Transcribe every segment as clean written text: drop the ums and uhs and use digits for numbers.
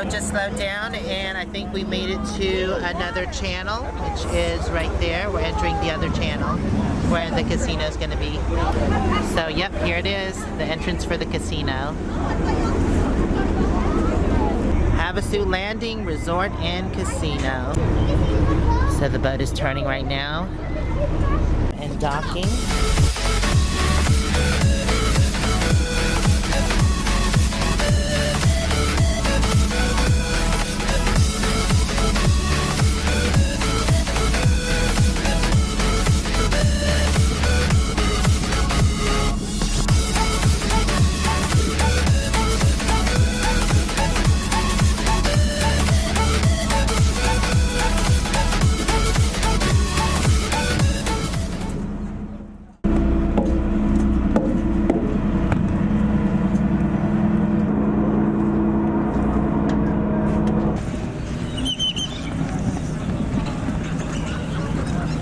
sound just slowed down, and I think we made it to another channel, which is right there. We're entering the other channel where the casino is going to be. So, yep, here it is, the entrance for the casino. Havasu Landing Resort and Casino. So the boat is turning right now and docking.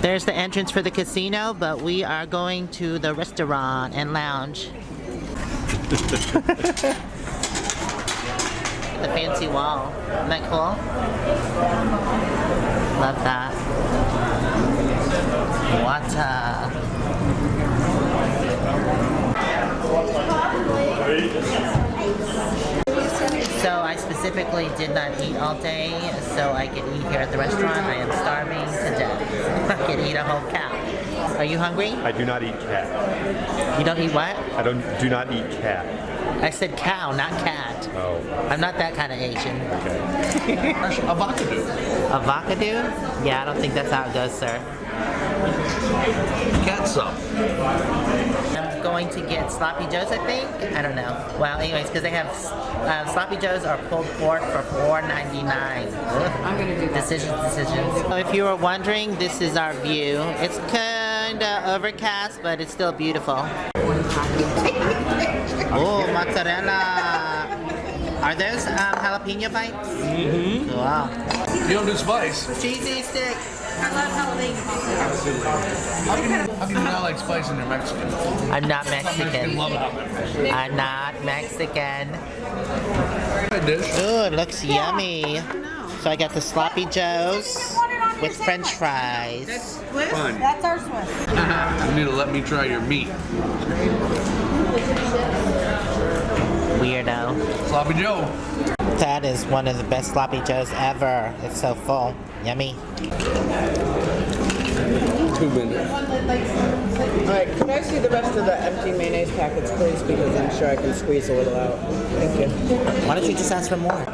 There's the entrance for the casino, but we are going to the restaurant and lounge. The fancy wall. Isn't that cool? Love that. Water. So I specifically did not eat all day, so I can eat here at the restaurant. I am starving to death. I can eat a whole cow. Are you hungry? I do not eat cat. You don't eat what? I do not eat cat. I said cow, not cat. Oh. I'm not that kind of Asian. Okay. Avocado. Avocado? Yeah, I don't think that's how it goes, sir. Catsup. I'm going to get sloppy joes, I think. I don't know. Well, anyways, because they have sloppy joes or pulled pork for $4.99. I'm gonna do that. Decisions. So if you were wondering, this is our view. It's kind of overcast, but it's still beautiful. Oh, mozzarella. Are those jalapeno bites? Mm-hmm. Wow. You don't do spice. Cheesy stick. I love jalapeno. How can you not like spice and you're Mexican? I'm not Some Mexican. Mexicans love it. I'm not Mexican. Dish. Ooh, it looks yummy. So I got the sloppy joes with French fries. Fine. That's our Swiss. You need to let me try your meat. Weirdo. Sloppy Joe. That is one of the best sloppy joes ever. It's so full. Yummy. 2 minutes. Alright, can I see the rest of the empty mayonnaise packets, please? Because I'm sure I can squeeze a little out. Thank you. Why don't you just ask for more?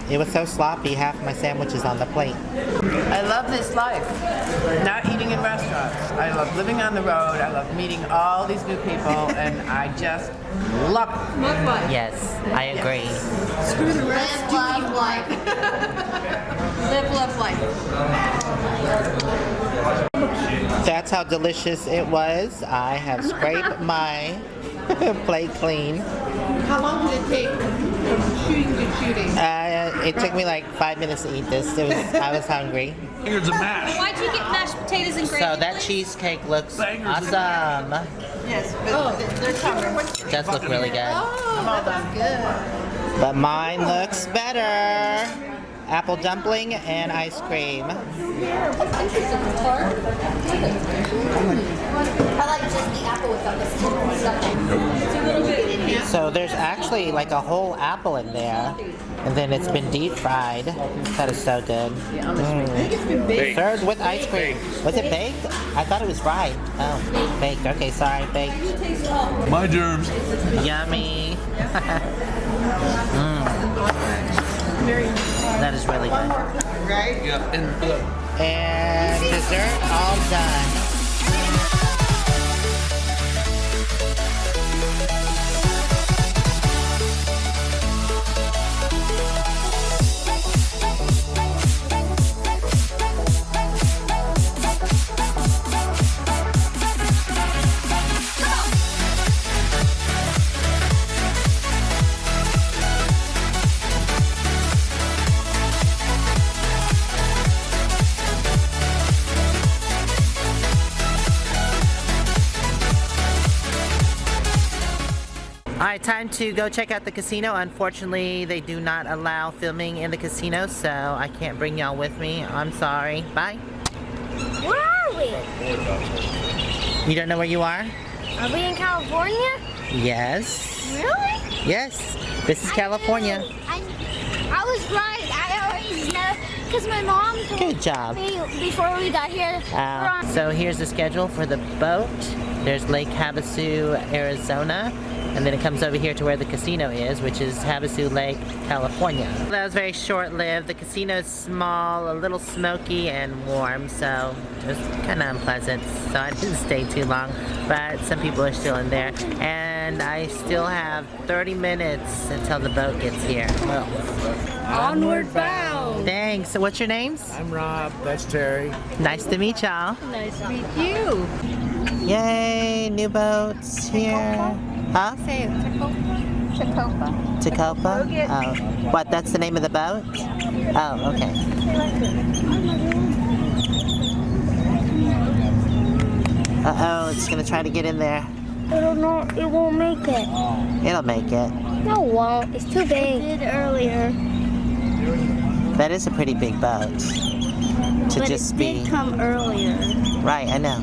It was so sloppy, half my sandwich is on the plate. I love this life. Not eating in restaurants. I love living on the road. I love meeting all these new people, and I just love it. Look like. Yes, I agree. Screw the rest. Live, love life. Live, love life. That's how delicious it was. I have scraped my plate clean. How long did it take from shooting to shooting? It took me like 5 minutes to eat this. I was hungry. Here's a mash. Why'd you get mashed potatoes and gravy? So that cheesecake looks awesome. Yes, but they're coming. It does look really good. Oh, that's good. But mine looks better. Apple dumpling and ice cream. I like just the apple without the skin and stuff. It's a little bit in here. So there's actually like a whole apple in there. And then it's been deep fried. That is so good. Baked. Served with ice cream. Was it baked? I thought it was fried. Oh, baked. Okay, sorry, baked. My germs. Yummy. That is really good. Right? Yeah, And dessert all done. right, time to go check out the casino. Unfortunately, they do not allow filming in the casino, so I can't bring y'all with me. I'm sorry. Bye. Where are we? You don't know where you are? Are we in California? Yes. Really? Yes. This is California. I was right. I always know because my mom told Good job. me before we got here. we're on- So here's the schedule for the boat. There's Lake Havasu, Arizona, and then it comes over here to where the casino is, which is Havasu Lake, California. That was very short-lived. The casino's small, a little smoky and warm, so it was kind of unpleasant. So I didn't stay too long, but some people are still in there. And I still have 30 minutes until the boat gets here. Well, Onward Bound. thanks. So what's your names? I'm Rob. That's Terry. Nice to meet y'all. Nice to meet you. Yay, new boats here. Huh? Say Tacopa. Tacopa? Oh. What, that's the name of the boat? Oh, okay. Uh-oh, it's gonna try to get in there. It won't make it. It'll make it. No, it won't. It's too big. It did earlier. That is a pretty big boat. To But just it be... did come earlier. Right, I know.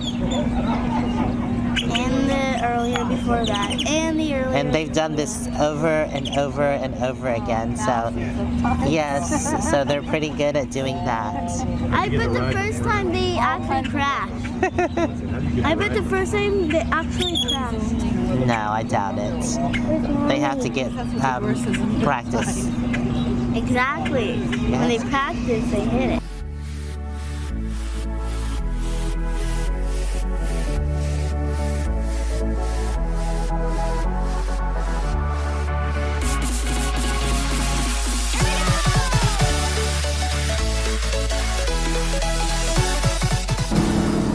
And the earlier before that. And the earlier. And they've done this over and over and over again, so... Yes, so they're pretty good at doing that. I bet the first time they actually crashed. I bet the first time they actually crashed. No, I doubt it. They have to get practice. Exactly. When they practice, they hit it.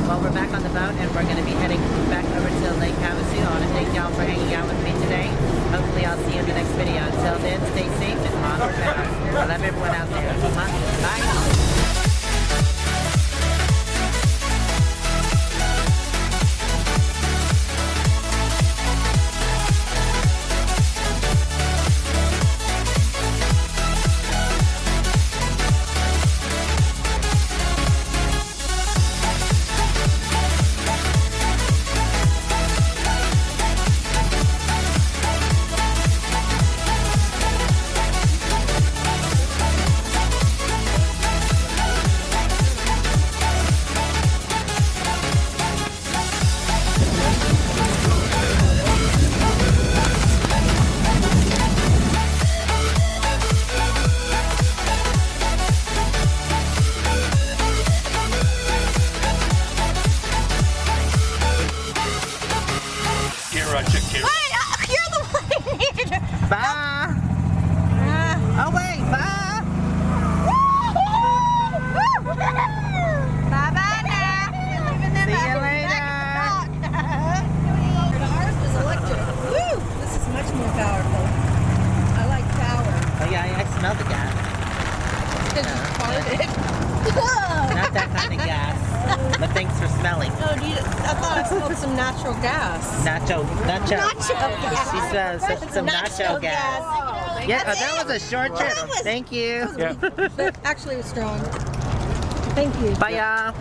Well, we're back on the boat and we're going to be heading back over to Lake Havasu. I want to thank y'all for hanging out with me today. Hopefully I'll see you in the next video. Until then, stay safe and onward bound. I love everyone out there. Bye. Bye. Oh, wait. Bye. Bye-bye now. See you later. Ours is electric. Woo! This is much more powerful. I like power. Oh, yeah, I smell the gas. Because you farted. Not that kind of gas. But thanks for smelling. Oh, I thought I smelled some natural gas. Nacho. Nacho gas. She smells some nacho gas. Yeah, that was a short trip. Thank you. Actually, it was strong. Thank you. Bye, y'all.